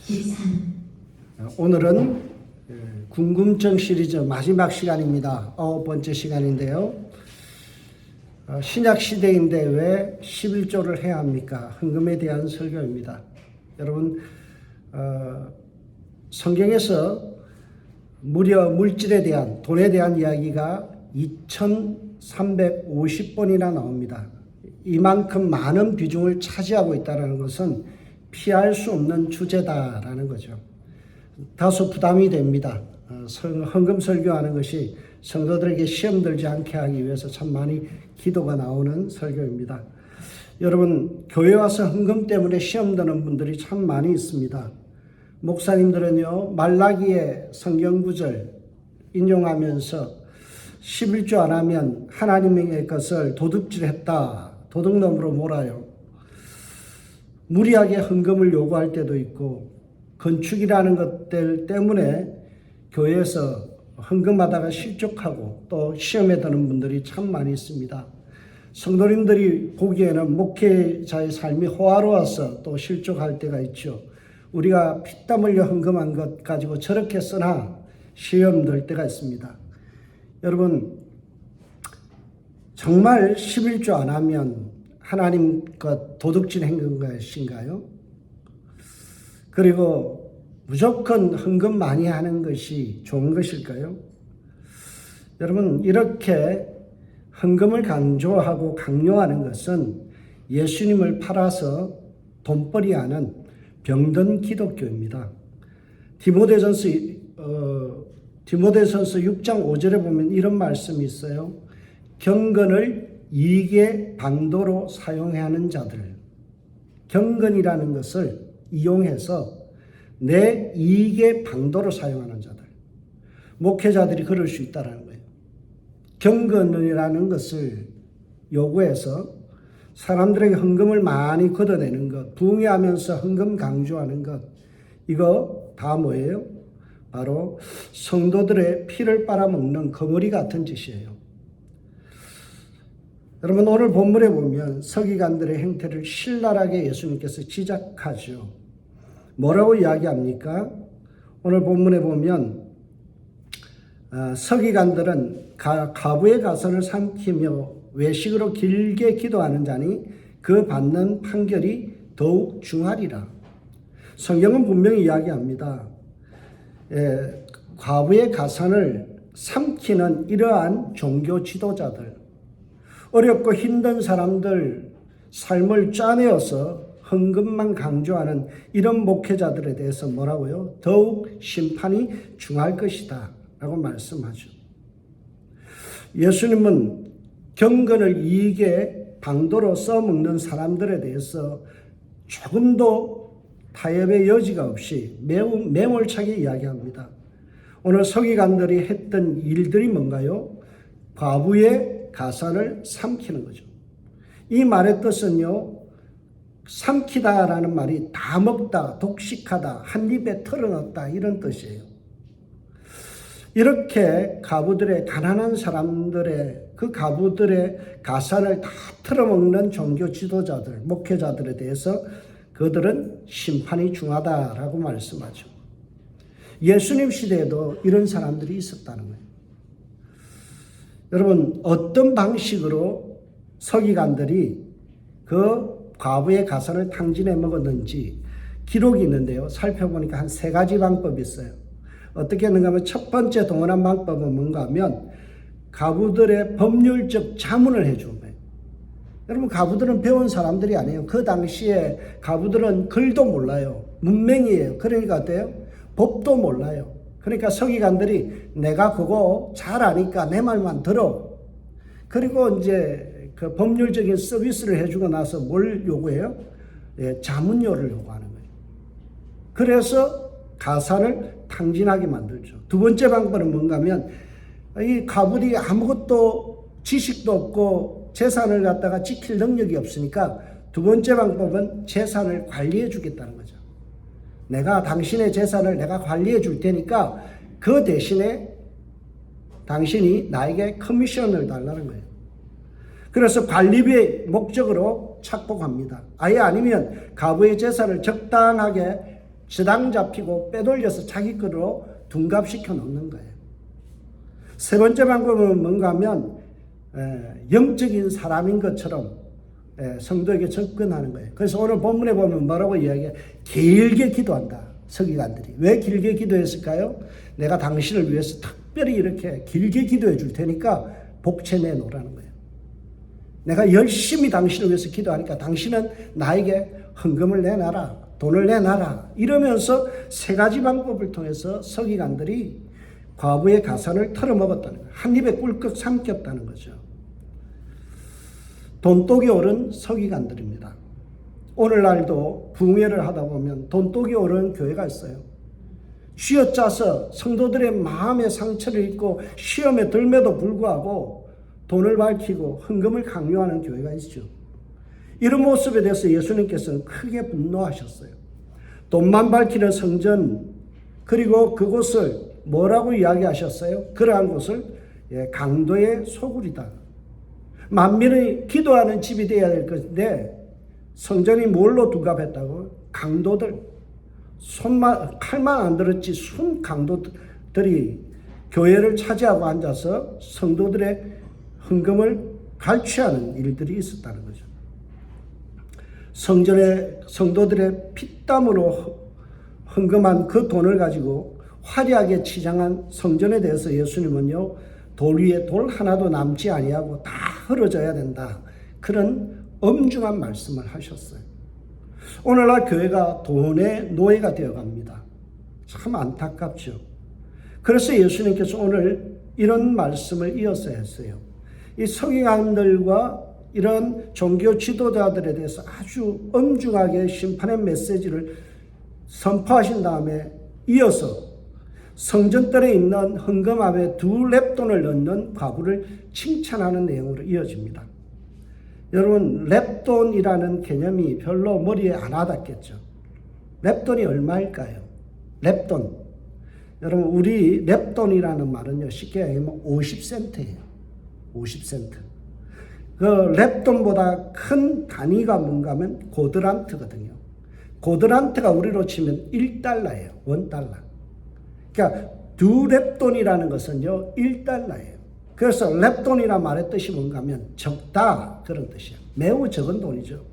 13. 오늘은 궁금증 시리즈 마지막 시간입니다. 9번째 시간인데요. 신약 시대인데 왜 11조를 해야 합니까? 헌금에 대한 설교입니다. 여러분, 성경에서 무려 물질에 대한, 돈에 대한 이야기가 2350번이나 나옵니다. 이만큼 많은 비중을 차지하고 있다는 것은 피할 수 없는 주제다라는 거죠. 다소 부담이 됩니다. 헌금 설교하는 것이 성도들에게 시험 들지 않게 하기 위해서 참 많이 기도가 나오는 설교입니다. 여러분, 교회 와서 헌금 때문에 시험 드는 분들이 참 많이 있습니다. 목사님들은요, 말라기의 성경 구절 인용하면서 11조 안 하면 하나님의 것을 도둑질했다, 도둑놈으로 몰아요. 무리하게 헌금을 요구할 때도 있고, 건축이라는 것들 때문에 교회에서 헌금하다가 실족하고 또 시험에 드는 분들이 참 많이 있습니다. 성도님들이 보기에는 목회자의 삶이 호화로워서 또 실족할 때가 있죠. 우리가 피땀 흘려 헌금한 것 가지고 저렇게 쓰나 시험 들 때가 있습니다. 여러분, 정말 11조 안 하면 하나님 것 도둑질 행한 것인가요? 그리고 무조건 헌금 많이 하는 것이 좋은 것일까요? 여러분, 이렇게 헌금을 강조하고 강요하는 것은 예수님을 팔아서 돈벌이하는 병든 기독교입니다. 디모데전서 6장 5절에 보면 이런 말씀이 있어요. 경건을 이익의 방도로 사용해야 하는 자들, 경건이라는 것을 이용해서 내 이익의 방도로 사용하는 자들, 목회자들이 그럴 수 있다는 거예요. 경건이라는 것을 요구해서 사람들에게 헌금을 많이 걷어내는 것, 부흥회하면서 헌금 강조하는 것, 이거 다 뭐예요? 바로 성도들의 피를 빨아먹는 거머리 같은 짓이에요. 여러분, 오늘 본문에 보면 서기관들의 행태를 신랄하게 예수님께서 지적하죠. 뭐라고 이야기합니까? 오늘 본문에 보면 서기관들은 가부의 가선을 삼키며 외식으로 길게 기도하는 자니 그 받는 판결이 더욱 중하리라. 성경은 분명히 이야기합니다. 과부의 가산을 삼키는 이러한 종교 지도자들, 어렵고 힘든 사람들 삶을 짜내어서 헌금만 강조하는 이런 목회자들에 대해서 뭐라고요? 더욱 심판이 중할 것이다 라고 말씀하죠. 예수님은 경건을 이익의 방도로 써먹는 사람들에 대해서 조금도 타협의 여지가 없이 매우 매몰차게 이야기합니다. 오늘 서기관들이 했던 일들이 뭔가요? 과부의 가산을 삼키는 거죠. 이 말의 뜻은요, 삼키다라는 말이 다 먹다, 독식하다, 한 입에 털어넣다 이런 뜻이에요. 이렇게 가부들의, 가난한 사람들의, 그 가부들의 가산을 다 털어먹는 종교 지도자들, 목회자들에 대해서 그들은 심판이 중하다라고 말씀하죠. 예수님 시대에도 이런 사람들이 있었다는 거예요. 여러분, 어떤 방식으로 서기관들이 그 과부의 가산을 탕진해 먹었는지 기록이 있는데요. 살펴보니까 한 3가지 방법이 있어요. 어떻게 했는가 하면 첫 번째 동원한 방법은 뭔가 하면 가부들의 법률적 자문을 해준 거예요. 여러분, 가부들은 배운 사람들이 아니에요. 그 당시에 가부들은 글도 몰라요. 문맹이에요. 그러니까 어때요? 법도 몰라요. 그러니까 서기관들이 내가 그거 잘 아니까 내 말만 들어. 그리고 이제 그 법률적인 서비스를 해주고 나서 뭘 요구해요? 자문료를 요구하는 거예요. 그래서 가산을 탕진하게 만들죠. 두 번째 방법은 뭔가 하면 이 가부들이 아무것도 지식도 없고 재산을 갖다가 지킬 능력이 없으니까 두 번째 방법은 재산을 관리해 주겠다는 거죠. 내가 당신의 재산을 내가 관리해 줄 테니까 그 대신에 당신이 나에게 커미션을 달라는 거예요. 그래서 관리비의 목적으로 착복합니다. 아예 아니면 가부의 재산을 적당하게 저당 잡히고 빼돌려서 자기 거로 둔갑시켜 놓는 거예요. 세 번째 방법은 뭔가 하면 영적인 사람인 것처럼 성도에게 접근하는 거예요. 그래서 오늘 본문에 보면 뭐라고 이야기해요? 길게 기도한다. 서기관들이. 왜 길게 기도했을까요? 내가 당신을 위해서 특별히 이렇게 길게 기도해 줄 테니까 복채 내놓으라는 거예요. 내가 열심히 당신을 위해서 기도하니까 당신은 나에게 헌금을 내놔라. 돈을 내놔라. 이러면서 세 가지 방법을 통해서 서기관들이 과부의 가산을 털어먹었다는 거예요. 한 입에 꿀꺽 삼켰다는 거죠. 돈독이 오른 서기관들입니다. 오늘날도 부흥회를 하다 보면 돈독이 오른 교회가 있어요. 쥐어짜서 성도들의 마음의 상처를 입고 시험에 들매도 불구하고 돈을 밝히고 헌금을 강요하는 교회가 있죠. 이런 모습에 대해서 예수님께서는 크게 분노하셨어요. 돈만 밝히는 성전, 그리고 그곳을 뭐라고 이야기하셨어요? 그러한 곳을 강도의 소굴이다. 만민이 기도하는 집이 되어야 될 것인데 성전이 뭘로 둔갑했다고? 강도들, 칼만 안 들었지 순 강도들이 교회를 차지하고 앉아서 성도들의 헌금을 갈취하는 일들이 있었다는 거죠. 성도들의 피땀으로 헌금한 그 돈을 가지고 화려하게 치장한 성전에 대해서 예수님은요, 돌 위에 돌 하나도 남지 아니하고 다 헐어져야 된다. 그런 엄중한 말씀을 하셨어요. 오늘날 교회가 돈의 노예가 되어갑니다. 참 안타깝죠. 그래서 예수님께서 오늘 이런 말씀을 이어서 했어요. 이 서기관들과 이런 종교 지도자들에 대해서 아주 엄중하게 심판의 메시지를 선포하신 다음에 이어서 성전뜰에 있는 헌금함에 2렙돈을 넣는 과부를 칭찬하는 내용으로 이어집니다. 여러분, 렙돈이라는 개념이 별로 머리에 안 와닿겠죠. 렙돈이 얼마일까요? 렙돈. 여러분, 우리 렙돈이라는 말은요, 쉽게 얘기하면 50센트예요. 50센트. 그 렙돈보다 큰 단위가 뭔가 하면 고드란트거든요. 고드란트가 우리로 치면 1달러예요. 1달러. 그러니까 2렙돈이라는 것은요, 1달러예요. 그래서 렙돈이라는 말의 뜻이 뭔가 하면 적다, 그런 뜻이에요. 매우 적은 돈이죠.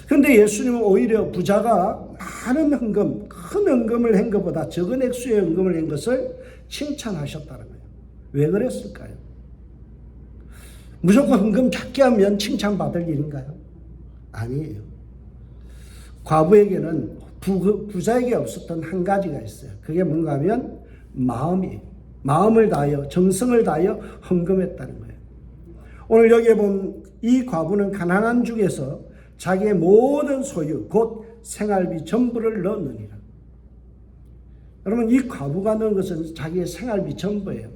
그런데 예수님은 오히려 부자가 많은 헌금, 큰 헌금을 한 것보다 적은 액수의 헌금을 한 것을 칭찬하셨다는 거예요. 왜 그랬을까요? 무조건 헌금 작게 하면 칭찬받을 일인가요? 아니에요. 과부에게는 부자에게 없었던 한 가지가 있어요. 그게 뭔가 하면 마음이에요. 마음을 다하여 정성을 다하여 헌금했다는 거예요. 오늘 여기에 본 이 과부는 가난한 중에서 자기의 모든 소유 곧 생활비 전부를 넣느니라. 여러분, 이 과부가 넣은 것은 자기의 생활비 전부예요.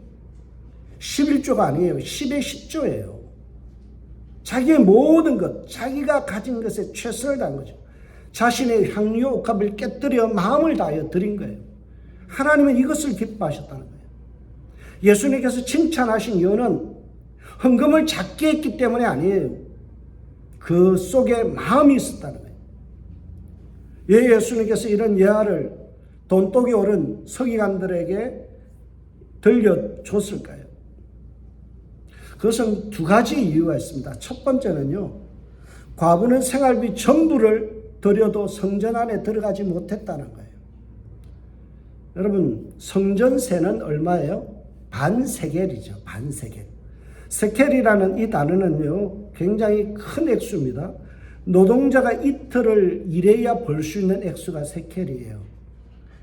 11조가 아니에요. 10의 10조예요. 자기의 모든 것, 자기가 가진 것에 최선을 다한 거죠. 자신의 향유 옥합을 깨뜨려 마음을 다하여 드린 거예요. 하나님은 이것을 기뻐하셨다는 거예요. 예수님께서 칭찬하신 이유는 헌금을 작게 했기 때문에 아니에요. 그 속에 마음이 있었다는 거예요. 왜 예수님께서 이런 예화를 돈독이 오른 서기관들에게 들려줬을까요? 그것은 두 가지 이유가 있습니다. 첫 번째는요, 과부는 생활비 전부를 드려도 성전 안에 들어가지 못했다는 거예요. 여러분, 성전세는 얼마예요? 반세겔이죠. 반세겔. 세켈이라는 이 단어는요, 굉장히 큰 액수입니다. 노동자가 이틀을 일해야 벌 수 있는 액수가 세켈이에요.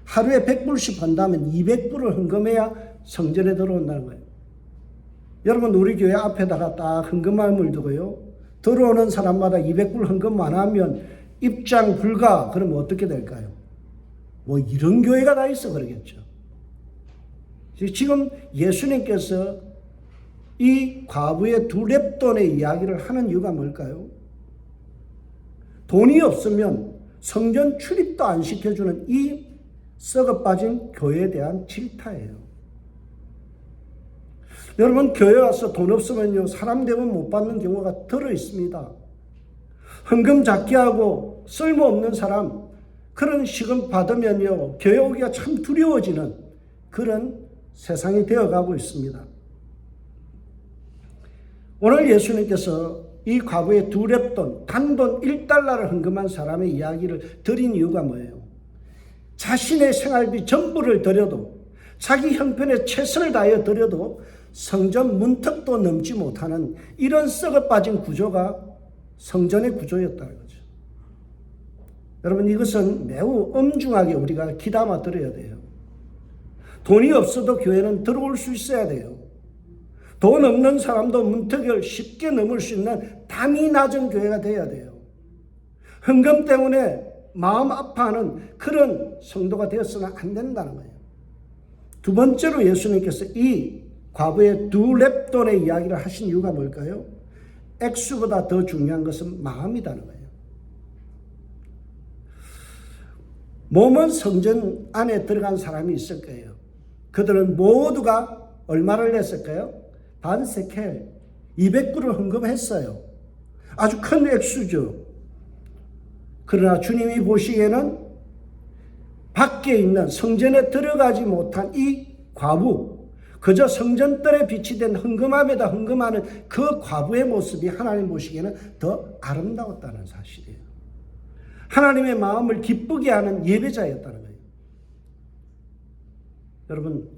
하루에 100불씩 번다면 200불을 헌금해야 성전에 들어온다는 거예요. 여러분, 우리 교회 앞에다가 딱 헌금함을 두고요, 들어오는 사람마다 200불 헌금 안 하면 입장 불가, 그러면 어떻게 될까요? 뭐 이런 교회가 다 있어 그러겠죠. 지금 예수님께서 이 과부의 2렙돈의 이야기를 하는 이유가 뭘까요? 돈이 없으면 성전 출입도 안 시켜주는 이 썩어 빠진 교회에 대한 질타예요. 여러분, 교회 와서 돈 없으면요, 사람 대우는 못 받는 경우가 들어 있습니다. 헌금 작게 하고 쓸모없는 사람, 그런 시금 받으면요, 교회 오기가 참 두려워지는 그런 세상이 되어가고 있습니다. 오늘 예수님께서 이 과부의 2렙돈, 단돈 1달러를 헌금한 사람의 이야기를 드린 이유가 뭐예요? 자신의 생활비 전부를 들여도, 자기 형편에 최선을 다하여 들여도 성전 문턱도 넘지 못하는 이런 썩어 빠진 구조가 성전의 구조였다는 거죠. 여러분, 이것은 매우 엄중하게 우리가 귀담아 들어야 돼요. 돈이 없어도 교회는 들어올 수 있어야 돼요. 돈 없는 사람도 문턱을 쉽게 넘을 수 있는 담이 낮은 교회가 돼야 돼요. 헌금 때문에 마음 아파하는 그런 성도가 되었으면 안 된다는 거예요. 두 번째로 예수님께서 이 과부의 2렙돈의 이야기를 하신 이유가 뭘까요? 액수보다 더 중요한 것은 마음이라는 거예요. 몸은 성전 안에 들어간 사람이 있을 거예요. 그들은 모두가 얼마를 냈을까요? 반세켈, 200불을 헌금했어요. 아주 큰 액수죠. 그러나 주님이 보시기에는 밖에 있는 성전에 들어가지 못한 이 과부, 그저 성전뜰에 빛이 된 헌금함에다 헌금하는 그 과부의 모습이 하나님 보시기에는 더 아름다웠다는 사실이에요. 하나님의 마음을 기쁘게 하는 예배자였다는 거예요. 여러분,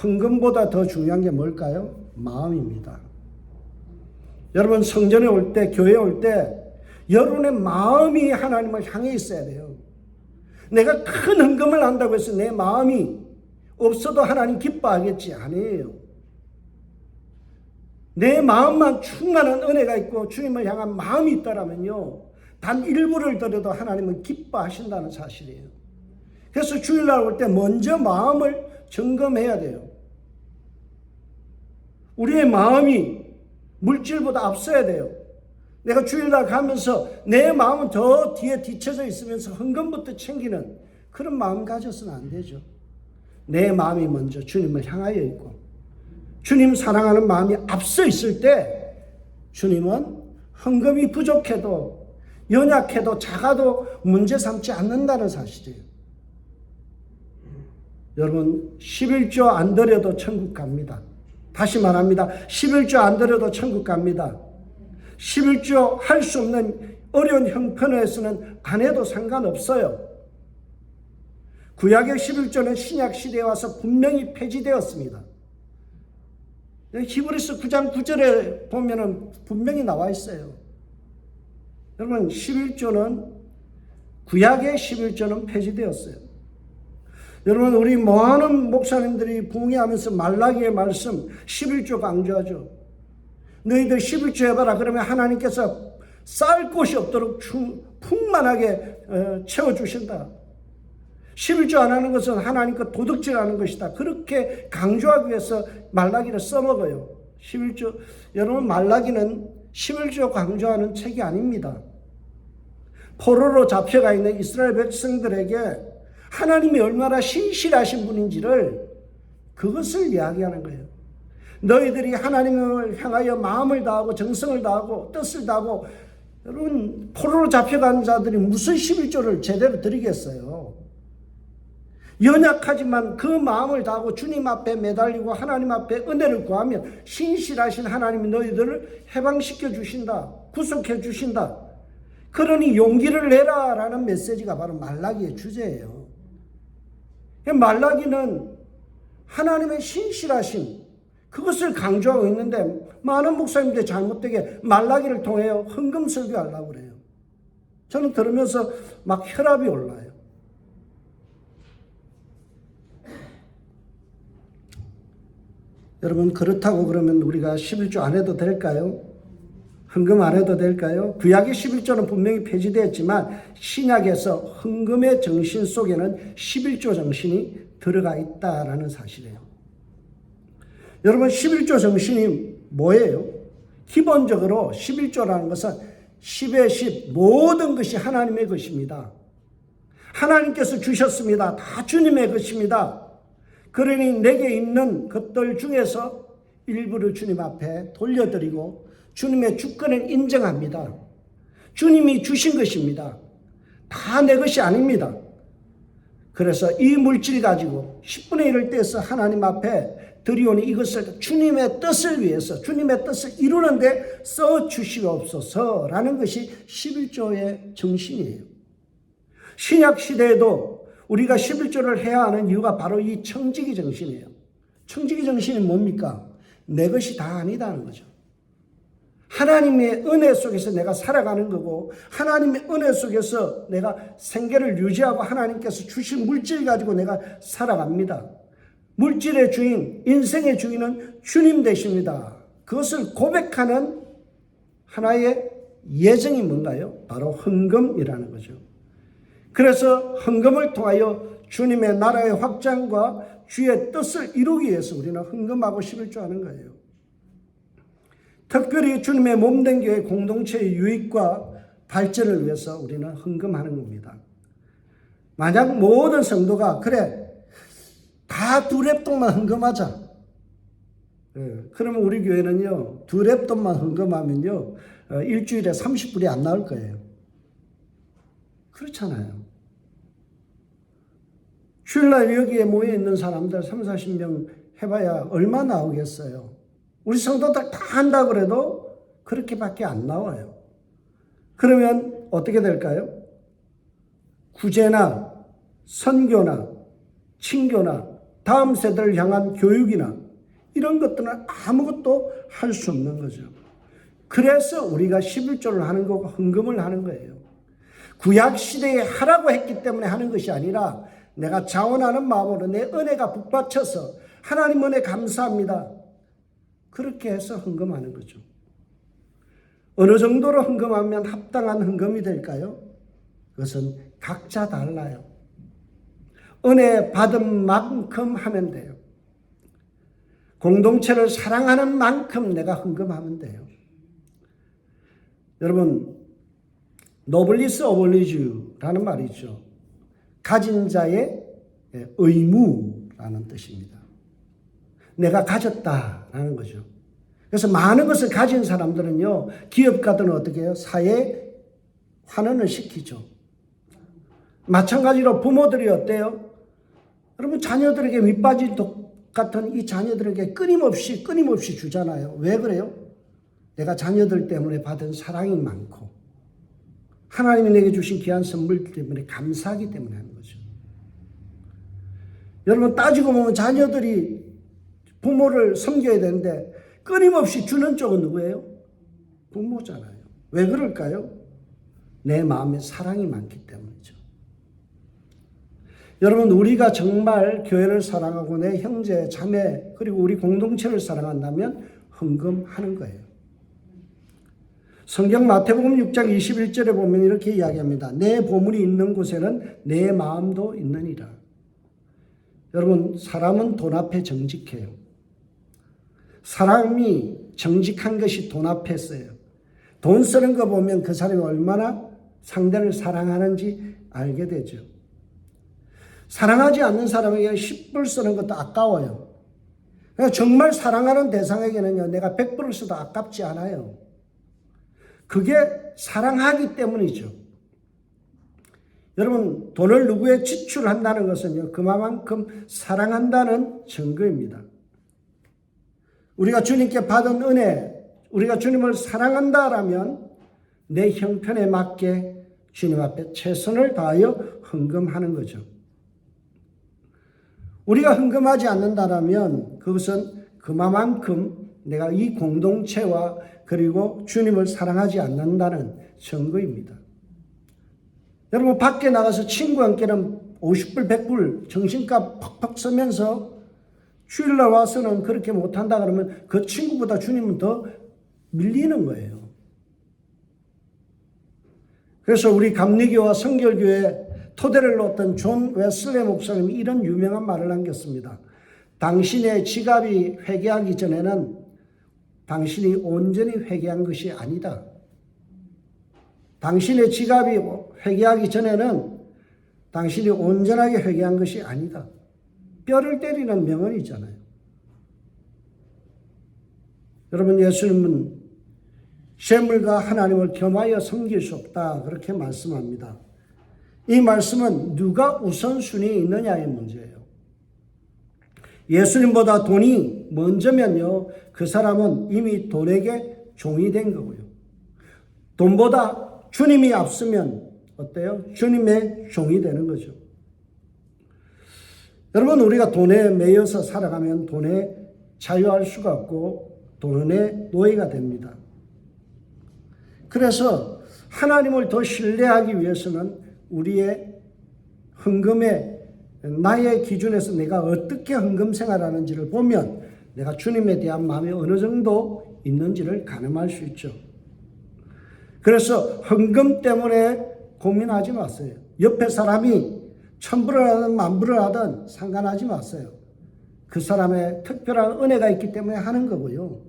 헌금보다 더 중요한 게 뭘까요? 마음입니다. 여러분, 성전에 올 때, 교회에 올 때 여러분의 마음이 하나님을 향해 있어야 돼요. 내가 큰 헌금을 한다고 해서 내 마음이 없어도 하나님 기뻐하겠지? 아니에요. 내 마음만 충만한 은혜가 있고 주님을 향한 마음이 있다라면요, 단 일부를 드려도 하나님은 기뻐하신다는 사실이에요. 그래서 주일날 올 때 먼저 마음을 점검해야 돼요. 우리의 마음이 물질보다 앞서야 돼요. 내가 주일날 가면서 내 마음은 더 뒤에 뒤쳐져 있으면서 헌금부터 챙기는 그런 마음 가져서는 안 되죠. 내 마음이 먼저 주님을 향하여 있고 주님 사랑하는 마음이 앞서 있을 때 주님은 헌금이 부족해도 연약해도 작아도 문제 삼지 않는다는 사실이에요. 여러분, 11조 안 드려도 천국 갑니다. 다시 말합니다. 11조 안 드려도 천국 갑니다. 11조 할 수 없는 어려운 형편에서는 안 해도 상관없어요. 구약의 11조는 신약 시대에 와서 분명히 폐지되었습니다. 히브리서 9장 9절에 보면은 분명히 나와 있어요. 여러분, 11조는 구약의 11조는 폐지되었어요. 여러분, 우리 많은 목사님들이 붕괴하면서 말라기의 말씀 11조 강조하죠. 너희들 11조 해봐라. 그러면 하나님께서 쌀 곳이 없도록 풍만하게 채워주신다. 11조 안 하는 것은 하나님과 도둑질하는 것이다. 그렇게 강조하기 위해서 말라기를 써먹어요. 11조, 여러분, 말라기는 11조 강조하는 책이 아닙니다. 포로로 잡혀가 있는 이스라엘 백성들에게 하나님이 얼마나 신실하신 분인지를 그것을 이야기하는 거예요. 너희들이 하나님을 향하여 마음을 다하고 정성을 다하고 뜻을 다하고, 여러분, 포로로 잡혀간 자들이 무슨 11조를 제대로 드리겠어요. 연약하지만 그 마음을 다하고 주님 앞에 매달리고 하나님 앞에 은혜를 구하면 신실하신 하나님이 너희들을 해방시켜 주신다. 구속해 주신다. 그러니 용기를 내라 라는 메시지가 바로 말라기의 주제예요. 말라기는 하나님의 신실하심, 그것을 강조하고 있는데 많은 목사님들이 잘못되게 말라기를 통해 헌금 설교하려고 그래요. 저는 들으면서 막 혈압이 올라요. 여러분, 그렇다고 그러면 우리가 11조 안 해도 될까요? 헌금 안 해도 될까요? 구약의 11조는 분명히 폐지되었지만 신약에서 헌금의 정신 속에는 11조 정신이 들어가 있다라는 사실이에요. 여러분, 11조 정신이 뭐예요? 기본적으로 11조라는 것은 10의 10, 모든 것이 하나님의 것입니다. 하나님께서 주셨습니다. 다 주님의 것입니다. 그러니 내게 있는 것들 중에서 일부를 주님 앞에 돌려드리고 주님의 주권을 인정합니다. 주님이 주신 것입니다. 다 내 것이 아닙니다. 그래서 이 물질 가지고 10분의 1을 떼서 하나님 앞에 드리오니 이것을 주님의 뜻을 위해서 주님의 뜻을 이루는데 써주시옵소서라는 것이 11조의 정신이에요. 신약 시대에도 우리가 11조를 해야 하는 이유가 바로 이 청지기 정신이에요. 청지기 정신이 뭡니까? 내 것이 다 아니다는 거죠. 하나님의 은혜 속에서 내가 살아가는 거고 하나님의 은혜 속에서 내가 생계를 유지하고 하나님께서 주신 물질 가지고 내가 살아갑니다. 물질의 주인, 인생의 주인은 주님 되십니다. 그것을 고백하는 하나의 예정이 뭔가요? 바로 헌금이라는 거죠. 그래서 헌금을 통하여 주님의 나라의 확장과 주의 뜻을 이루기 위해서 우리는 헌금하고 11조 하는 거예요. 특별히 주님의 몸된 교회 공동체의 유익과 발전을 위해서 우리는 헌금하는 겁니다. 만약 모든 성도가 그래 다 두 랩돈만 헌금하자. 그러면 우리 교회는요, 두 랩돈만 헌금하면요, 일주일에 30불이 안 나올 거예요. 그렇잖아요. 주일날 여기에 모여 있는 사람들 30-40명 해봐야 얼마 나오겠어요? 우리 성도들 다 한다 그래도 그렇게밖에 안 나와요. 그러면 어떻게 될까요? 구제나 선교나 친교나 다음 세대를 향한 교육이나 이런 것들은 아무것도 할 수 없는 거죠. 그래서 우리가 11조를 하는 거고 헌금을 하는 거예요. 구약시대에 하라고 했기 때문에 하는 것이 아니라 내가 자원하는 마음으로 내 은혜가 북받쳐서 하나님 은혜 감사합니다. 그렇게 해서 헌금하는 거죠. 어느 정도로 헌금하면 합당한 헌금이 될까요? 그것은 각자 달라요. 은혜 받은 만큼 하면 돼요. 공동체를 사랑하는 만큼 내가 헌금하면 돼요. 여러분, 노블리스 오블리주라는 말이 있죠. 가진 자의 의무라는 뜻입니다. 내가 가졌다라는 거죠. 그래서 많은 것을 가진 사람들은요, 기업가들은 어떻게 해요? 사회에 환원을 시키죠. 마찬가지로 부모들이 어때요? 여러분, 자녀들에게 밑빠진 독 같은 이 자녀들에게 끊임없이 주잖아요. 왜 그래요? 내가 자녀들 때문에 받은 사랑이 많고 하나님이 내게 주신 귀한 선물 때문에 감사하기 때문에 하는 거죠. 여러분, 따지고 보면 자녀들이 부모를 섬겨야 되는데 끊임없이 주는 쪽은 누구예요? 부모잖아요. 왜 그럴까요? 내 마음에 사랑이 많기 때문이죠. 여러분, 우리가 정말 교회를 사랑하고 내 형제, 자매, 그리고 우리 공동체를 사랑한다면 헌금하는 거예요. 성경 마태복음 6장 21절에 보면 이렇게 이야기합니다. 내 보물이 있는 곳에는 내 마음도 있느니라. 여러분, 사람은 돈 앞에 정직해요. 사람이 정직한 것이 돈 앞에 써요. 돈 쓰는 거 보면 그 사람이 얼마나 상대를 사랑하는지 알게 되죠. 사랑하지 않는 사람에게 10불 쓰는 것도 아까워요. 그러니까 정말 사랑하는 대상에게는요, 내가 100불을 써도 아깝지 않아요. 그게 사랑하기 때문이죠. 여러분, 돈을 누구에 지출한다는 것은요, 그만큼 사랑한다는 증거입니다. 우리가 주님께 받은 은혜, 우리가 주님을 사랑한다라면 내 형편에 맞게 주님 앞에 최선을 다하여 헌금하는 거죠. 우리가 헌금하지 않는다라면 그것은 그만큼 내가 이 공동체와 그리고 주님을 사랑하지 않는다는 증거입니다. 여러분, 밖에 나가서 친구와 함께는 50불, 100불 정신값 팍팍 쓰면서 주일날 와서는 그렇게 못한다 그러면 그 친구보다 주님은 더 밀리는 거예요. 그래서 우리 감리교와 성결교회 토대를 놓았던 존 웨슬레 목사님이 이런 유명한 말을 남겼습니다. 당신의 지갑이 회개하기 전에는 당신이 온전히 회개한 것이 아니다. 당신의 지갑이 회개하기 전에는 당신이 온전하게 회개한 것이 아니다. 뼈를 때리는 명언이잖아요. 여러분, 예수님은 재물과 하나님을 겸하여 섬길 수 없다 그렇게 말씀합니다. 이 말씀은 누가 우선순위에 있느냐의 문제예요. 예수님보다 돈이 먼저면요, 그 사람은 이미 돈에게 종이 된 거고요. 돈보다 주님이 앞서면 어때요? 주님의 종이 되는 거죠. 여러분, 우리가 돈에 매여서 살아가면 돈에 자유할 수가 없고 돈의 노예가 됩니다. 그래서 하나님을 더 신뢰하기 위해서는 우리의 헌금에 나의 기준에서 내가 어떻게 헌금 생활하는지를 보면 내가 주님에 대한 마음이 어느 정도 있는지를 가늠할 수 있죠. 그래서 헌금 때문에 고민하지 마세요. 옆에 사람이 1000불을 하든 10,000불을 하든 상관하지 마세요. 그 사람의 특별한 은혜가 있기 때문에 하는 거고요.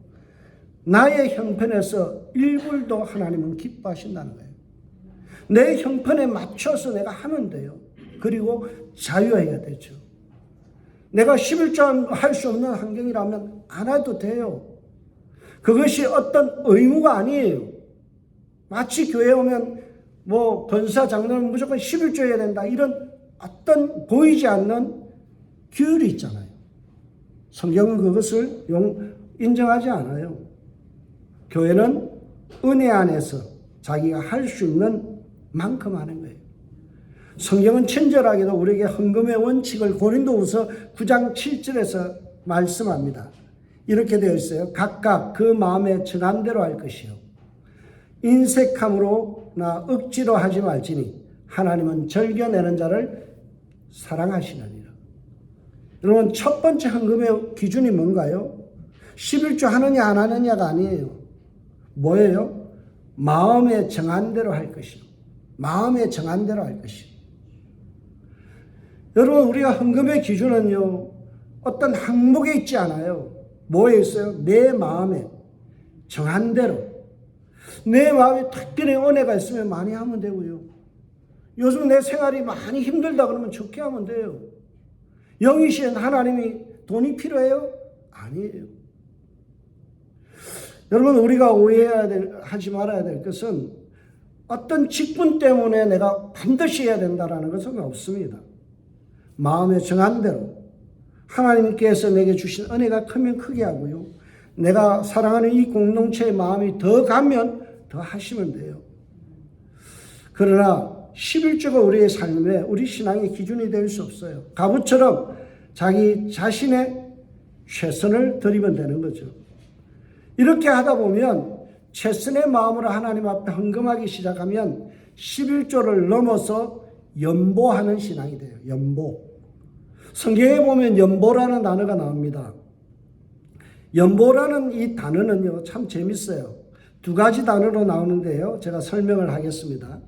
나의 형편에서 1불도 하나님은 기뻐하신다는 거예요. 내 형편에 맞춰서 내가 하면 돼요. 그리고 자유해야 되죠. 내가 11조 할 수 없는 환경이라면 안 해도 돼요. 그것이 어떤 의무가 아니에요. 마치 교회에 오면 권사 장로는 무조건 11조 해야 된다, 이런 어떤 보이지 않는 규율이 있잖아요. 성경은 그것을 인정하지 않아요. 교회는 은혜 안에서 자기가 할 수 있는 만큼 하는 거예요. 성경은 친절하게도 우리에게 헌금의 원칙을 고린도후서 9장 7절에서 말씀합니다. 이렇게 되어 있어요. 각각 그 마음에 정한 대로 할 것이요, 인색함으로나 억지로 하지 말지니 하나님은 즐겨내는 자를 사랑하시느니라. 여러분, 첫 번째 헌금의 기준이 뭔가요? 11조 하느냐 안 하느냐가 아니에요. 뭐예요? 마음에 정한 대로 할 것이요, 마음에 정한 대로 할 것이요. 여러분, 우리가 헌금의 기준은요, 어떤 항목에 있지 않아요. 뭐에 있어요? 내 마음에 정한 대로. 내 마음에 특별히 은혜가 있으면 많이 하면 되고요. 요즘 내 생활이 많이 힘들다 그러면 적게 하면 돼요. 영이신 하나님이 돈이 필요해요? 아니에요. 여러분, 우리가 하지 말아야 될 것은 어떤 직분 때문에 내가 반드시 해야 된다는 것은 없습니다. 마음에 정한 대로 하나님께서 내게 주신 은혜가 크면 크게 하고요, 내가 사랑하는 이 공동체의 마음이 더 가면 더 하시면 돼요. 그러나 11조가 우리의 삶에, 우리 신앙의 기준이 될 수 없어요. 가부처럼 자기 자신의 최선을 드리면 되는 거죠. 이렇게 하다 보면 최선의 마음으로 하나님 앞에 헌금하기 시작하면 11조를 넘어서 연보하는 신앙이 돼요. 연보. 성경에 보면 연보라는 단어가 나옵니다. 연보라는 이 단어는요, 참 재밌어요. 두 가지 단어로 나오는데요, 제가 설명을 하겠습니다.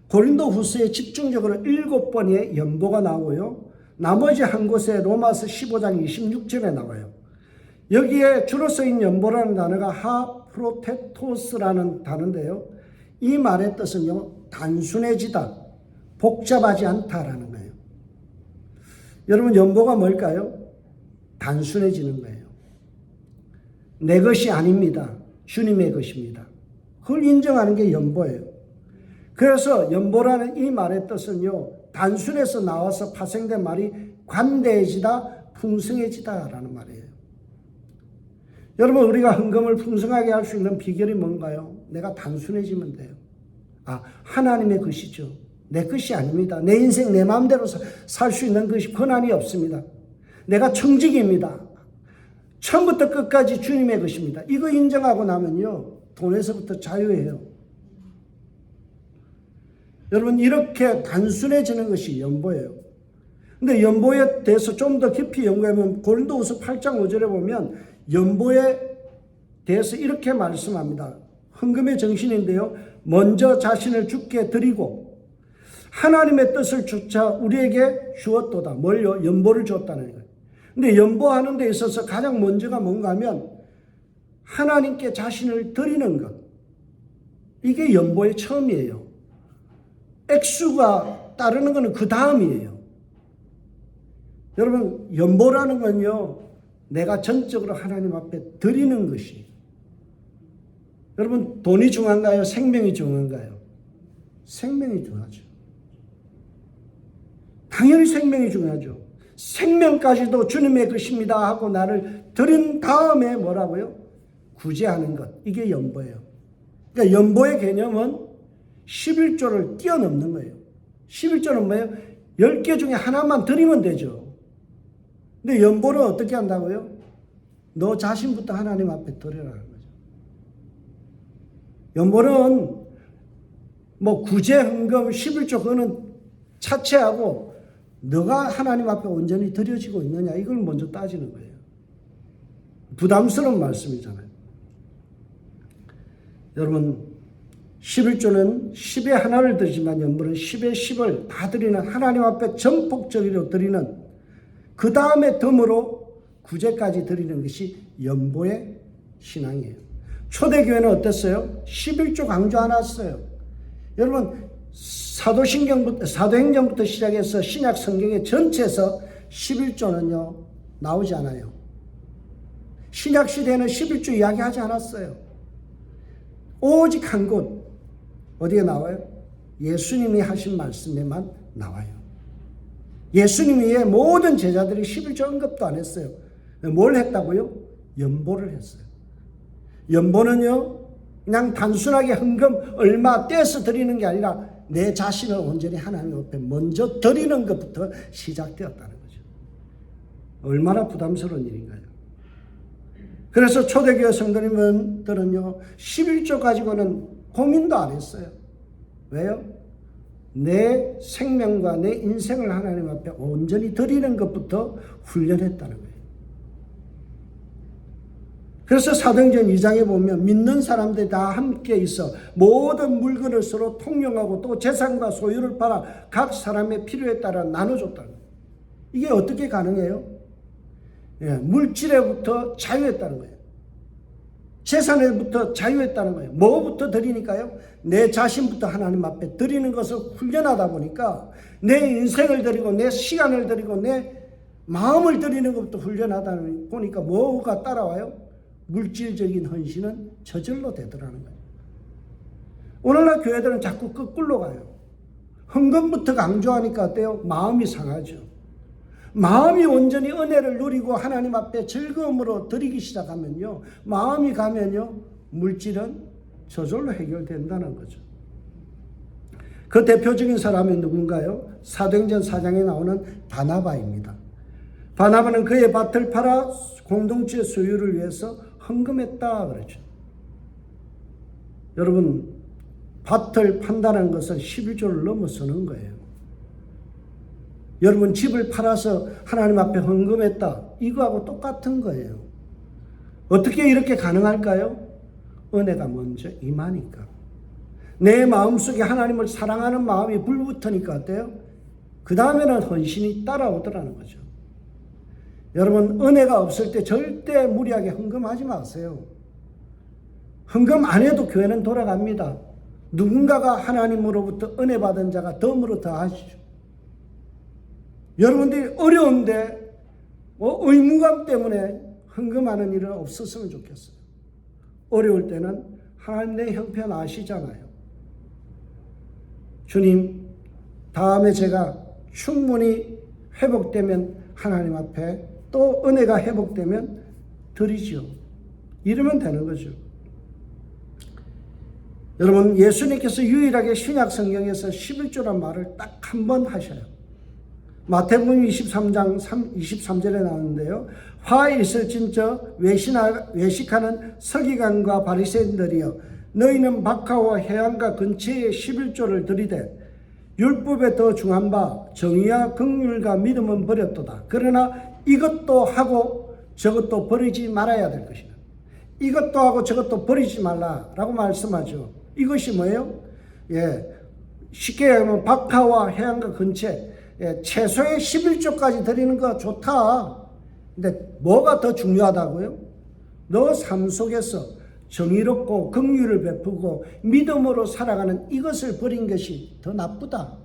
고린도 후서에 집중적으로 7번의 연보가 나오고요, 나머지 한 곳에 로마서 15장 26절에 나와요. 여기에 주로 쓰인 연보라는 단어가 하프로테토스라는 단어인데요, 이 말의 뜻은요, 단순해지다, 복잡하지 않다라는 거예요. 여러분, 연보가 뭘까요? 단순해지는 거예요. 내 것이 아닙니다. 주님의 것입니다. 그걸 인정하는 게 연보예요. 그래서 연보라는 이 말의 뜻은요, 단순해서 나와서 파생된 말이 관대해지다, 풍성해지다라는 말이에요. 여러분, 우리가 헌금을 풍성하게 할 수 있는 비결이 뭔가요? 내가 단순해지면 돼요. 하나님의 것이죠. 내 것이 아닙니다. 내 인생 내 마음대로 살 수 있는 것이 권한이 없습니다. 내가 청직입니다. 처음부터 끝까지 주님의 것입니다. 이거 인정하고 나면요, 돈에서부터 자유해요. 여러분, 이렇게 단순해지는 것이 연보예요. 근데 연보에 대해서 좀 더 깊이 연구하면 고린도후서 8장 5절에 보면 연보에 대해서 이렇게 말씀합니다. 헌금의 정신인데요, 먼저 자신을 주께 드리고 하나님의 뜻을 조차 우리에게 주었도다. 뭘요? 연보를 주었다는 거예요. 근데 연보하는 데 있어서 가장 먼저가 뭔가 하면 하나님께 자신을 드리는 것. 이게 연보의 처음이에요. 액수가 따르는 것은 그 다음이에요. 여러분, 연보라는 건요, 내가 전적으로 하나님 앞에 드리는 것이. 여러분, 돈이 중요한가요? 생명이 중요한가요? 생명이 중요하죠. 당연히 생명이 중요하죠. 생명까지도 주님의 것입니다 하고 나를 드린 다음에 뭐라고요? 구제하는 것. 이게 연보예요. 그러니까 연보의 개념은 11조를 뛰어넘는 거예요. 11조는 뭐예요? 10개 중에 하나만 드리면 되죠. 근데 연보는 어떻게 한다고요? 너 자신부터 하나님 앞에 드리라는 거죠. 연보는 뭐 구제, 헌금, 11조 그거는 차치하고 너가 하나님 앞에 온전히 드려지고 있느냐 이걸 먼저 따지는 거예요. 부담스러운 말씀이잖아요. 여러분 11조는 10의 하나를 드리지만 연보는 10의 10을 다 드리는 하나님 앞에 전폭적으로 드리는 그 다음에 덤으로 구제까지 드리는 것이 연보의 신앙이에요. 초대교회는 어땠어요? 11조 강조 안 했어요. 여러분 사도행전부터 시작해서 신약 성경의 전체에서 11조는요 나오지 않아요. 신약 시대에는 11조 이야기하지 않았어요. 오직 한 곳 어디에 나와요? 예수님이 하신 말씀에만 나와요. 예수님 외에 모든 제자들이 11조 언급도 안 했어요. 뭘 했다고요? 연보를 했어요. 연보는요 그냥 단순하게 헌금 얼마 떼서 드리는 게 아니라 내 자신을 온전히 하나님 앞에 먼저 드리는 것부터 시작되었다는 거죠. 얼마나 부담스러운 일인가요? 그래서 초대교회 성도님들은요 11조 가지고는 고민도 안 했어요. 왜요? 내 생명과 내 인생을 하나님 앞에 온전히 드리는 것부터 훈련했다는 거예요. 그래서 사도행전 2장에 보면 믿는 사람들이 다 함께 있어 모든 물건을 서로 통용하고 또 재산과 소유를 팔아 각 사람의 필요에 따라 나눠줬다는 거예요. 이게 어떻게 가능해요? 물질에부터 자유했다는 거예요. 재산에부터 자유했다는 거예요. 뭐부터 드리니까요? 내 자신부터 하나님 앞에 드리는 것을 훈련하다 보니까 내 인생을 드리고 내 시간을 드리고 내 마음을 드리는 것부터 훈련하다 보니까 뭐가 따라와요? 물질적인 헌신은 저절로 되더라는 거예요. 오늘날 교회들은 자꾸 거꾸로 가요. 헌금부터 강조하니까 어때요? 마음이 상하죠. 마음이 온전히 은혜를 누리고 하나님 앞에 즐거움으로 드리기 시작하면요. 마음이 가면요. 물질은 저절로 해결된다는 거죠. 그 대표적인 사람이 누군가요? 사도행전 4장에 나오는 바나바입니다. 바나바는 그의 밭을 팔아 공동체 소유를 위해서 헌금했다 그러죠. 여러분 밭을 판다는 것은 11조를 넘어서는 거예요. 여러분 집을 팔아서 하나님 앞에 헌금했다. 이거하고 똑같은 거예요. 어떻게 이렇게 가능할까요? 은혜가 먼저 임하니까. 내 마음속에 하나님을 사랑하는 마음이 불붙으니까 어때요? 그 다음에는 헌신이 따라오더라는 거죠. 여러분 은혜가 없을 때 절대 무리하게 헌금하지 마세요. 헌금 안 해도 교회는 돌아갑니다. 누군가가 하나님으로부터 은혜 받은 자가 덤으로 더하시죠. 여러분들이 어려운데 의무감 때문에 헌금하는 일은 없었으면 좋겠어요. 어려울 때는 하나님 내 형편 아시잖아요. 주님 다음에 제가 충분히 회복되면 하나님 앞에 또 은혜가 회복되면 드리죠. 이러면 되는 거죠. 여러분 예수님께서 유일하게 신약 성경에서 11조란 말을 딱 한 번 하셔요. 마태복음 23장 23절에 나오는데요. 화 있을진저 외식하는 서기관과 바리새인들이여 너희는 박하와 해안가 근처에 11조를 드리되 율법에 더 중한 바 정의와 긍휼과 믿음은 버렸도다. 그러나 이것도 하고 저것도 버리지 말아야 될 것이다. 이것도 하고 저것도 버리지 말라라고 말씀하죠. 이것이 뭐예요? 쉽게 얘기하면 박하와 해안가 근처에 최소의 11조까지 드리는 거 좋다. 근데 뭐가 더 중요하다고요? 너 삶 속에서 정의롭고 긍휼을 베푸고 믿음으로 살아가는 이것을 버린 것이 더 나쁘다.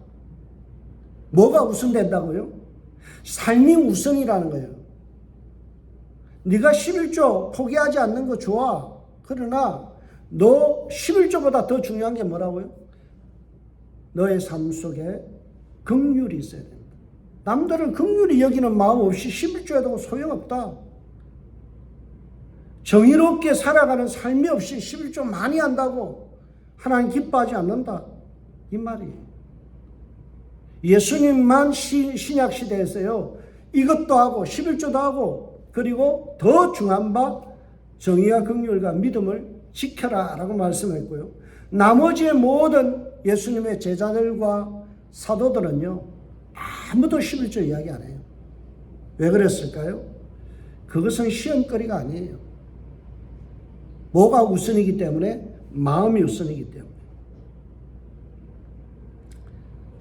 뭐가 우선된다고요? 삶이 우선이라는 거예요. 네가 11조 포기하지 않는 거 좋아. 그러나 너 11조보다 더 중요한 게 뭐라고요? 너의 삶 속에 긍휼이 있어야 됩니다. 남들은 긍휼히 여기는 마음 없이 11조에도 소용없다. 정의롭게 살아가는 삶이 없이 11조 많이 한다고 하나님 기뻐하지 않는다. 이 말이에요. 예수님만 신약 시대에서요. 이것도 하고 11조도 하고 그리고 더 중요한 바 정의와 긍휼과 믿음을 지켜라 라고 말씀했고요. 나머지의 모든 예수님의 제자들과 사도들은요. 아무도 11조 이야기 안 해요. 왜 그랬을까요? 그것은 시험거리가 아니에요. 뭐가 우선이기 때문에? 마음이 우선이기 때문에.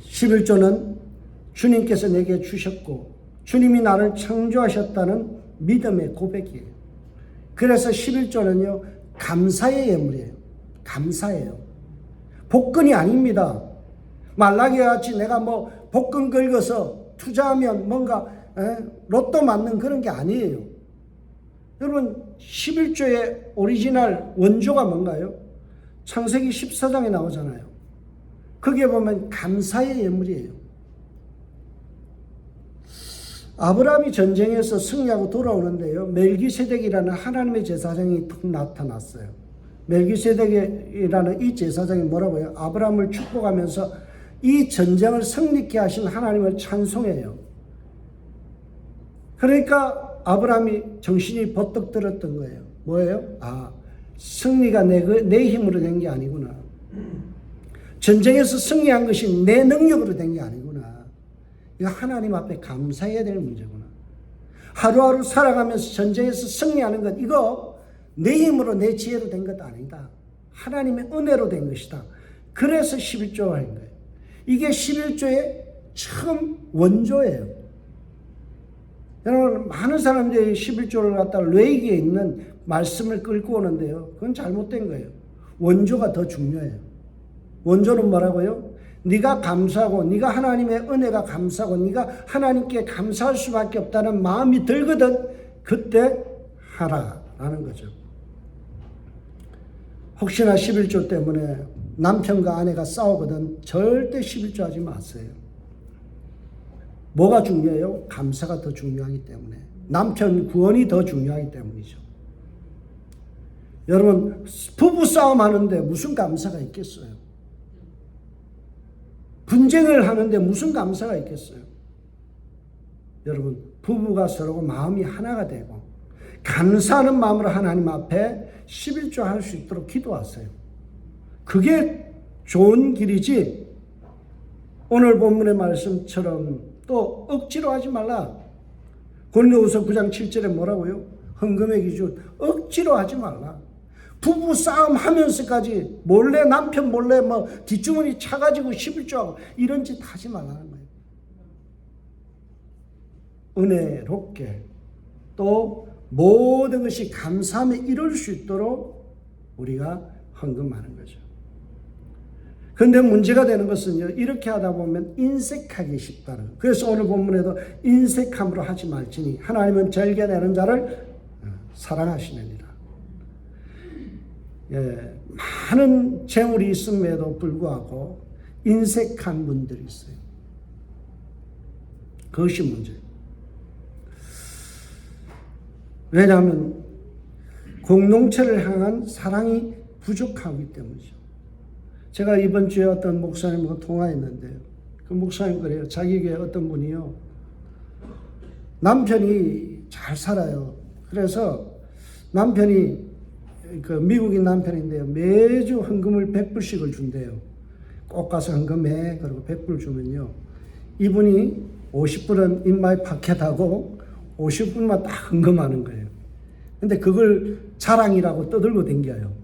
11조는 주님께서 내게 주셨고 주님이 나를 창조하셨다는 믿음의 고백이에요. 그래서 11조는요. 감사의 예물이에요. 감사예요. 복권이 아닙니다. 말라기와 같이 내가 뭐 복권 긁어서 투자하면 뭔가 로또 맞는 그런 게 아니에요. 여러분 11조의 오리지널 원조가 뭔가요? 창세기 14장에 나오잖아요. 거기에 보면 감사의 예물이에요. 아브라함이 전쟁에서 승리하고 돌아오는데요. 멜기세덱이라는 하나님의 제사장이 툭 나타났어요. 멜기세덱이라는 이 제사장이 뭐라고요? 아브라함을 축복하면서 이 전쟁을 승리케 하신 하나님을 찬송해요. 그러니까 아브라함이 정신이 버떡 들었던 거예요. 뭐예요? 승리가 내 힘으로 된 게 아니구나. 전쟁에서 승리한 것이 내 능력으로 된 게 아니구나. 이거 하나님 앞에 감사해야 될 문제구나. 하루하루 살아가면서 전쟁에서 승리하는 것, 이거 내 힘으로 내 지혜로 된 것 아니다. 하나님의 은혜로 된 것이다. 그래서 11조를 한 거예요. 이게 11조의 처음 원조예요. 여러분, 많은 사람들이 11조를 갖다가 레이기에 있는 말씀을 끌고 오는데요. 그건 잘못된 거예요. 원조가 더 중요해요. 원조는 뭐라고요? 네가 감사하고 네가 하나님의 은혜가 감사하고 네가 하나님께 감사할 수밖에 없다는 마음이 들거든 그때 하라라는 거죠. 혹시나 11조 때문에 남편과 아내가 싸우거든 절대 11조 하지 마세요. 뭐가 중요해요? 감사가 더 중요하기 때문에. 남편 구원이 더 중요하기 때문이죠. 여러분 부부 싸움 하는데 무슨 감사가 있겠어요? 분쟁을 하는데 무슨 감사가 있겠어요? 여러분 부부가 서로 마음이 하나가 되고 감사하는 마음으로 하나님 앞에 11조 할 수 있도록 기도하세요. 그게 좋은 길이지 오늘 본문의 말씀처럼 또 억지로 하지 말라. 고린도후서 9장 7절에 뭐라고요? 헌금의 기준 억지로 하지 말라. 부부 싸움 하면서까지 몰래 남편 몰래 뭐 뒷주머니 차가지고 11조하고 이런 짓 하지 말라는 거예요. 은혜롭게 또 모든 것이 감사함에 이룰 수 있도록 우리가 헌금하는 거죠. 그런데 문제가 되는 것은요. 이렇게 하다 보면 인색하기 쉽다는 거예요. 그래서 오늘 본문에도 인색함으로 하지 말지니 하나님은 절개내는 자를 사랑하시느니라. 많은 재물이 있음에도 불구하고 인색한 분들이 있어요. 그것이 문제예요. 왜냐하면 공동체를 향한 사랑이 부족하기 때문이죠. 제가 이번 주에 어떤 목사님과 통화했는데요. 그 목사님 그래요. 자기 교회 어떤 분이요. 남편이 잘 살아요. 그래서 남편이 그 미국인 남편인데요. 매주 헌금을 100불씩을 준대요. 꼭 가서 헌금해. 그리고 100불 주면요. 이분이 50불은 인마이 파켓하고 50불만 딱 헌금하는 거예요. 근데 그걸 자랑이라고 떠들고 댕겨요.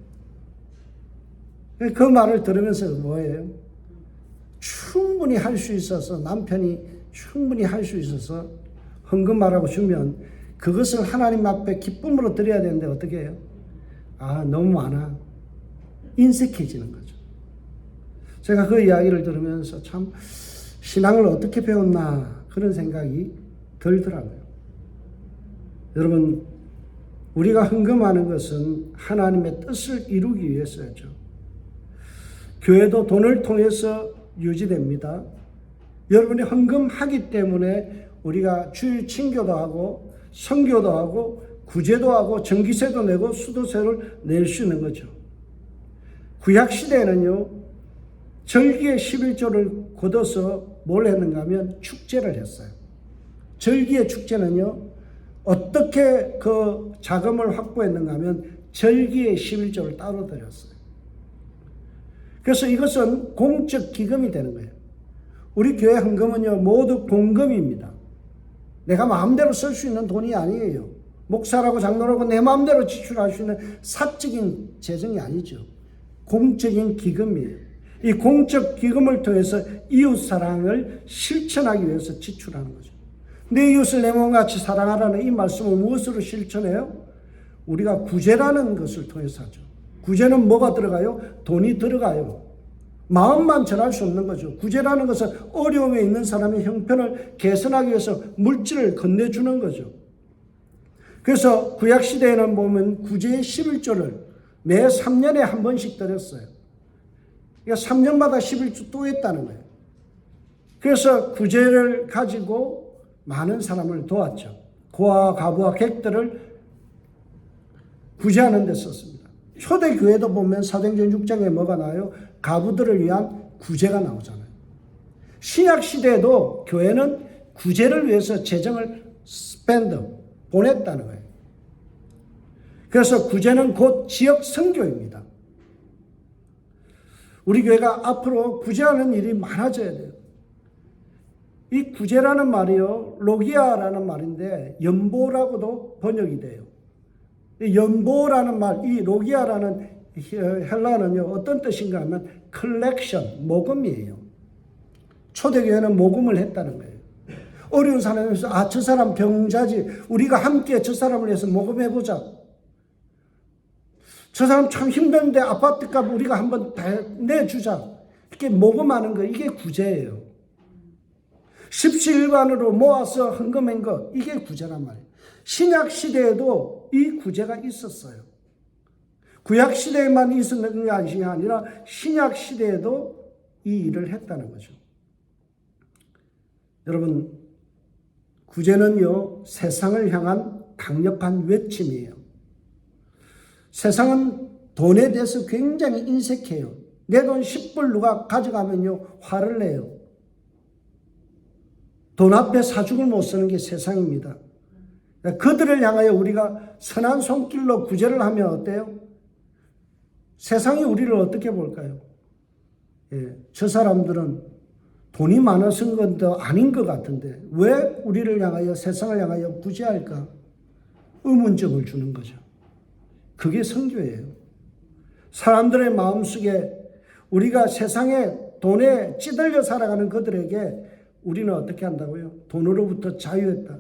그 말을 들으면서 뭐예요? 충분히 할 수 있어서 남편이 충분히 할 수 있어서 헌금하라고 주면 그것을 하나님 앞에 기쁨으로 드려야 되는데 어떻게 해요? 너무 많아. 인색해지는 거죠. 제가 그 이야기를 들으면서 참 신앙을 어떻게 배웠나 그런 생각이 들더라고요. 여러분 우리가 헌금하는 것은 하나님의 뜻을 이루기 위해서죠. 교회도 돈을 통해서 유지됩니다. 여러분이 헌금하기 때문에 우리가 주일 친교도 하고 선교도 하고 구제도 하고 전기세도 내고 수도세를 낼 수 있는 거죠. 구약시대에는요, 절기의 11조를 걷어서 뭘 했는가 하면 축제를 했어요. 절기의 축제는요, 어떻게 그 자금을 확보했는가 하면 절기의 11조를 따로 드렸어요. 그래서 이것은 공적 기금이 되는 거예요. 우리 교회 헌금은요, 모두 공금입니다. 내가 마음대로 쓸 수 있는 돈이 아니에요. 목사라고 장로라고 내 마음대로 지출할 수 있는 사적인 재정이 아니죠. 공적인 기금이에요. 이 공적 기금을 통해서 이웃사랑을 실천하기 위해서 지출하는 거죠. 내 이웃을 내 몸같이 사랑하라는 이 말씀을 무엇으로 실천해요? 우리가 구제라는 것을 통해서 하죠. 구제는 뭐가 들어가요? 돈이 들어가요. 마음만 전할 수 없는 거죠. 구제라는 것은 어려움에 있는 사람의 형편을 개선하기 위해서 물질을 건네주는 거죠. 그래서 구약시대에는 보면 구제의 11조를 매 3년에 한 번씩 드렸어요. 그러니까 3년마다 11조 또 했다는 거예요. 그래서 구제를 가지고 많은 사람을 도왔죠. 고아와 과부와 객들을 구제하는 데 썼습니다. 초대교회도 보면 사도행전 6장에 뭐가 나와요? 과부들을 위한 구제가 나오잖아요. 신약시대에도 교회는 구제를 위해서 재정을 보냈다는 거예요. 그래서 구제는 곧 지역 선교입니다. 우리 교회가 앞으로 구제하는 일이 많아져야 돼요. 이 구제라는 말이요, 로기아라는 말인데 연보라고도 번역이 돼요. 연보라는 말, 이 로기아라는 헬라어는요, 어떤 뜻인가 하면 컬렉션, 모금이에요. 초대교회는 모금을 했다는 거예요. 어려운 사람에서 저 사람 병자지, 우리가 함께 저 사람을 위해서 모금해보자. 저 사람 참 힘든데 아파트값 우리가 한번 다 내주자. 이렇게 모금하는 거, 이게 구제예요. 십시일반으로 모아서 헌금한 거, 이게 구제란 말이에요. 신약시대에도 이 구제가 있었어요. 구약시대에만 있었는 게 아니라 신약시대에도 이 일을 했다는 거죠. 여러분, 구제는요, 세상을 향한 강력한 외침이에요. 세상은 돈에 대해서 굉장히 인색해요. 내 돈 10불 누가 가져가면요, 화를 내요. 돈 앞에 사죽을 못 쓰는 게 세상입니다. 그들을 향하여 우리가 선한 손길로 구제를 하면 어때요? 세상이 우리를 어떻게 볼까요? 저 사람들은 돈이 많아서 건 더 아닌 것 같은데 왜 우리를 향하여, 세상을 향하여 구제할까? 의문점을 주는 거죠. 그게 선교예요. 사람들의 마음속에 우리가 세상에 돈에 찌들려 살아가는 그들에게 우리는 어떻게 한다고요? 돈으로부터 자유했다.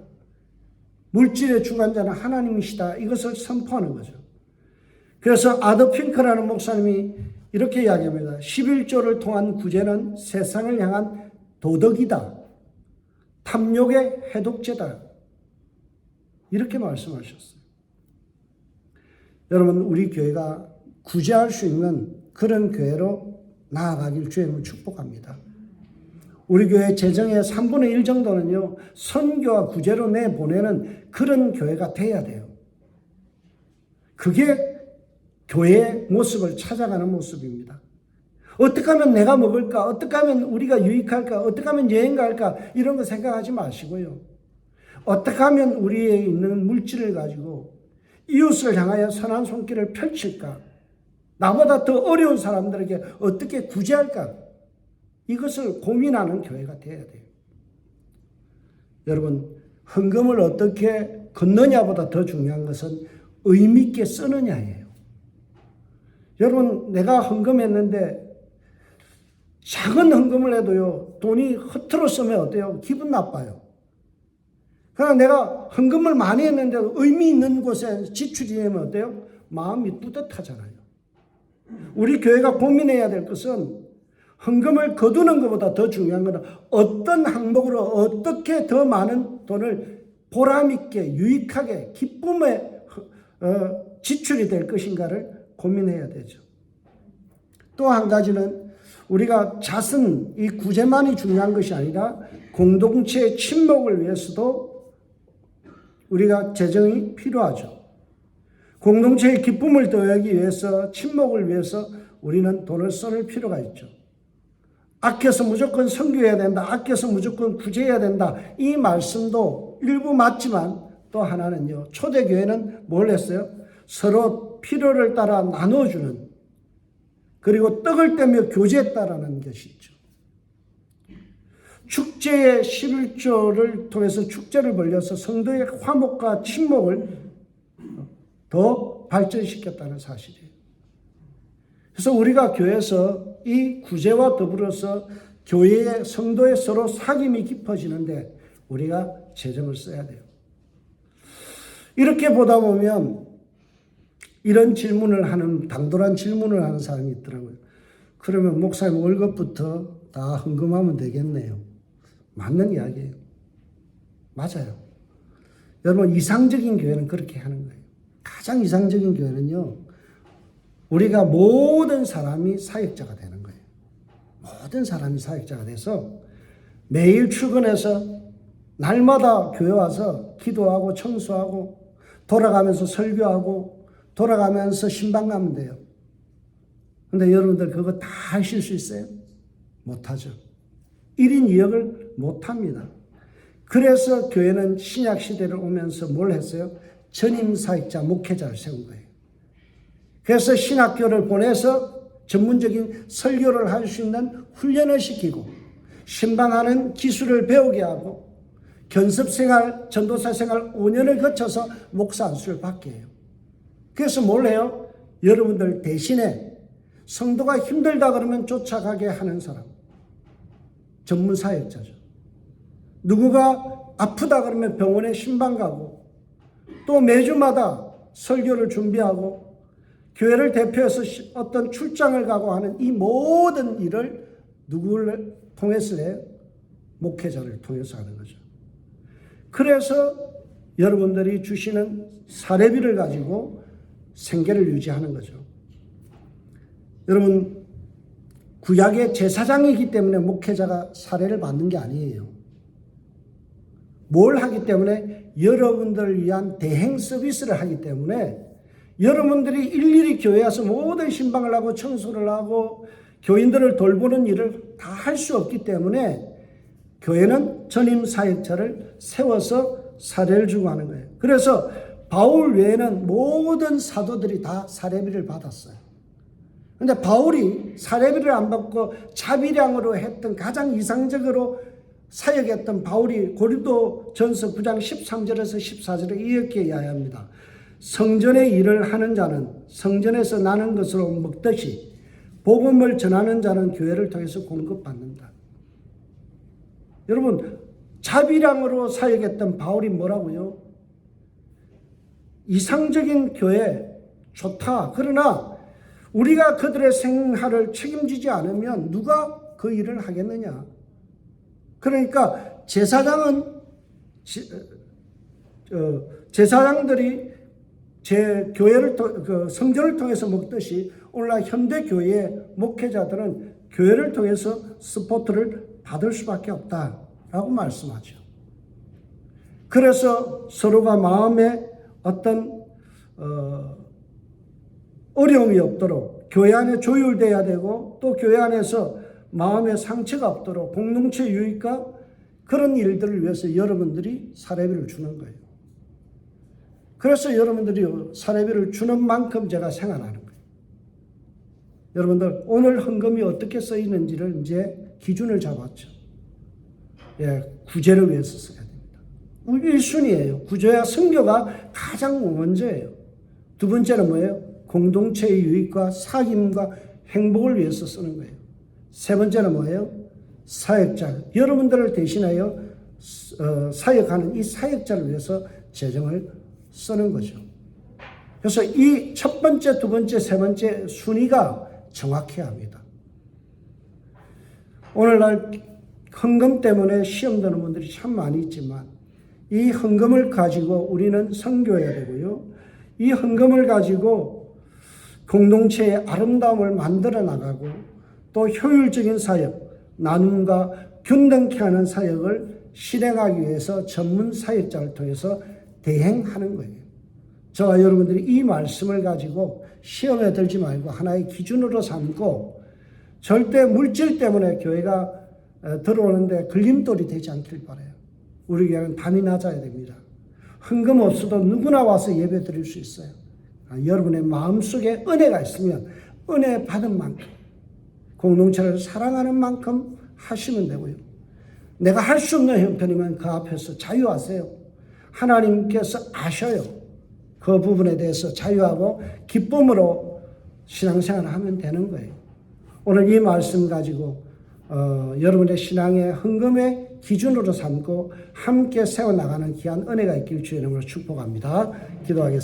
물질의 주관자는 하나님이시다. 이것을 선포하는 거죠. 그래서 아더 핑크라는 목사님이 이렇게 이야기합니다. 11조를 통한 구제는 세상을 향한 도덕이다. 탐욕의 해독제다. 이렇게 말씀하셨어요. 여러분, 우리 교회가 구제할 수 있는 그런 교회로 나아가길 주님을 축복합니다. 우리 교회 재정의 3분의 1 정도는요, 선교와 구제로 내보내는 그런 교회가 돼야 돼요. 그게 교회의 모습을 찾아가는 모습입니다. 어떻게 하면 내가 먹을까? 어떻게 하면 우리가 유익할까? 어떻게 하면 여행 갈까? 이런 거 생각하지 마시고요. 어떻게 하면 우리에 있는 물질을 가지고 이웃을 향하여 선한 손길을 펼칠까? 나보다 더 어려운 사람들에게 어떻게 구제할까? 이것을 고민하는 교회가 되어야 돼요. 여러분, 헌금을 어떻게 걷느냐보다 더 중요한 것은 의미 있게 쓰느냐예요. 여러분, 내가 헌금했는데 작은 헌금을 해도요, 돈이 허투루 쓰면 어때요? 기분 나빠요. 그러나 내가 헌금을 많이 했는데 의미 있는 곳에 지출이 되면 어때요? 마음이 뿌듯하잖아요. 우리 교회가 고민해야 될 것은 헌금을 거두는 것보다 더 중요한 것은 어떤 항목으로 어떻게 더 많은 돈을 보람있게, 유익하게, 기쁨에 지출이 될 것인가를 고민해야 되죠. 또 한 가지는 우리가 자선, 이 구제만이 중요한 것이 아니라 공동체의 친목을 위해서도 우리가 재정이 필요하죠. 공동체의 기쁨을 더하기 위해서, 친목을 위해서 우리는 돈을 써낼 필요가 있죠. 아껴서 무조건 선교해야 된다, 아껴서 무조건 구제해야 된다, 이 말씀도 일부 맞지만 또 하나는요, 초대교회는 뭘 했어요? 서로 필요를 따라 나눠주는, 그리고 떡을 떼며 교제했다라는 것이 있죠. 축제의 11조를 통해서 축제를 벌려서 성도의 화목과 친목을 더 발전시켰다는 사실이에요. 그래서 우리가 교회에서 이 구제와 더불어서 교회의 성도의 서로 사귐이 깊어지는데 우리가 재정을 써야 돼요. 이렇게 보다 보면 이런 질문을 하는, 당돌한 질문을 하는 사람이 있더라고요. 그러면 목사님 월급부터 다 헌금하면 되겠네요. 맞는 이야기예요. 맞아요. 여러분, 이상적인 교회는 그렇게 하는 거예요. 가장 이상적인 교회는요, 우리가 모든 사람이 사역자가 되는 거예요. 모든 사람이 사역자가 돼서 매일 출근해서 날마다 교회 와서 기도하고 청소하고 돌아가면서 설교하고 돌아가면서 신방 가면 돼요. 근데 여러분들 그거 다 하실 수 있어요? 못하죠. 1인 2역을 못합니다. 그래서 교회는 신약시대를 오면서 뭘 했어요? 전임사역자, 목회자를 세운 거예요. 그래서 신학교를 보내서 전문적인 설교를 할 수 있는 훈련을 시키고 신방하는 기술을 배우게 하고 견습생활, 전도사생활 5년을 거쳐서 목사 안수를 받게 해요. 그래서 뭘 해요? 여러분들 대신에 성도가 힘들다 그러면 쫓아가게 하는 사람, 전문 사역자죠. 누구가 아프다 그러면 병원에 신방 가고 또 매주마다 설교를 준비하고 교회를 대표해서 어떤 출장을 가고 하는 이 모든 일을 누구를 통해서 해요? 목회자를 통해서 하는 거죠. 그래서 여러분들이 주시는 사례비를 가지고 생계를 유지하는 거죠. 여러분, 구약의 제사장이기 때문에 목회자가 사례를 받는 게 아니에요. 뭘 하기 때문에? 여러분들을 위한 대행 서비스를 하기 때문에 여러분들이 일일이 교회에 와서 모든 신방을 하고 청소를 하고 교인들을 돌보는 일을 다 할 수 없기 때문에 교회는 전임 사역자를 세워서 사례를 주고 하는 거예요. 그래서 바울 외에는 모든 사도들이 다 사례비를 받았어요. 그런데 바울이 사례비를 안 받고 자비량으로 했던, 가장 이상적으로 사역했던 바울이 고린도전서 9장 13절에서 14절에 이렇게 이야기합니다. 성전의 일을 하는 자는 성전에서 나는 것으로 먹듯이 복음을 전하는 자는 교회를 통해서 공급받는다. 여러분, 자비량으로 사역했던 바울이 뭐라고요? 이상적인 교회 좋다. 그러나 우리가 그들의 생활을 책임지지 않으면 누가 그 일을 하겠느냐. 그러니까 제사장들이 제 교회를 성전을 통해서 먹듯이 오늘날 현대 교회의 목회자들은 교회를 통해서 스포트를 받을 수밖에 없다라고 말씀하죠. 그래서 서로가 마음에 어떤 어려움이 없도록 교회 안에 조율돼야 되고 또 교회 안에서 마음에 상처가 없도록 공동체 유익과 그런 일들을 위해서 여러분들이 사례비를 주는 거예요. 그래서 여러분들이 사례비를 주는 만큼 제가 생활하는 거예요. 여러분들 오늘 헌금이 어떻게 쓰이는지를 이제 기준을 잡았죠. 구제를 위해서 써야 됩니다. 1순위예요. 구제와 선교가 가장 먼저예요. 두 번째는 뭐예요? 공동체의 유익과 사귐과 행복을 위해서 쓰는 거예요. 세 번째는 뭐예요? 사역자, 여러분들을 대신하여 사역하는 이 사역자를 위해서 재정을 쓰는 거죠. 그래서 이 첫 번째, 두 번째, 세 번째 순위가 정확해야 합니다. 오늘날 헌금 때문에 시험 드는 분들이 참 많이 있지만 이 헌금을 가지고 우리는 선교해야 되고요. 이 헌금을 가지고 공동체의 아름다움을 만들어 나가고 또 효율적인 사역, 나눔과 균등케 하는 사역을 실행하기 위해서 전문 사역자를 통해서 대행하는 거예요. 저와 여러분들이 이 말씀을 가지고 시험에 들지 말고 하나의 기준으로 삼고 절대 물질 때문에 교회가 들어오는데 걸림돌이 되지 않길 바라요. 우리 교회는 담이 낮아야 됩니다. 헌금 없어도 누구나 와서 예배 드릴 수 있어요. 여러분의 마음속에 은혜가 있으면 은혜 받은 만큼, 공동체를 사랑하는 만큼 하시면 되고요. 내가 할 수 없는 형편이면 그 앞에서 자유하세요. 하나님께서 아셔요. 그 부분에 대해서 자유하고 기쁨으로 신앙생활을 하면 되는 거예요. 오늘 이 말씀 가지고 여러분의 신앙의 헌금의 기준으로 삼고 함께 세워나가는 귀한 은혜가 있길 주의 이름으로 축복합니다. 기도하겠습니다.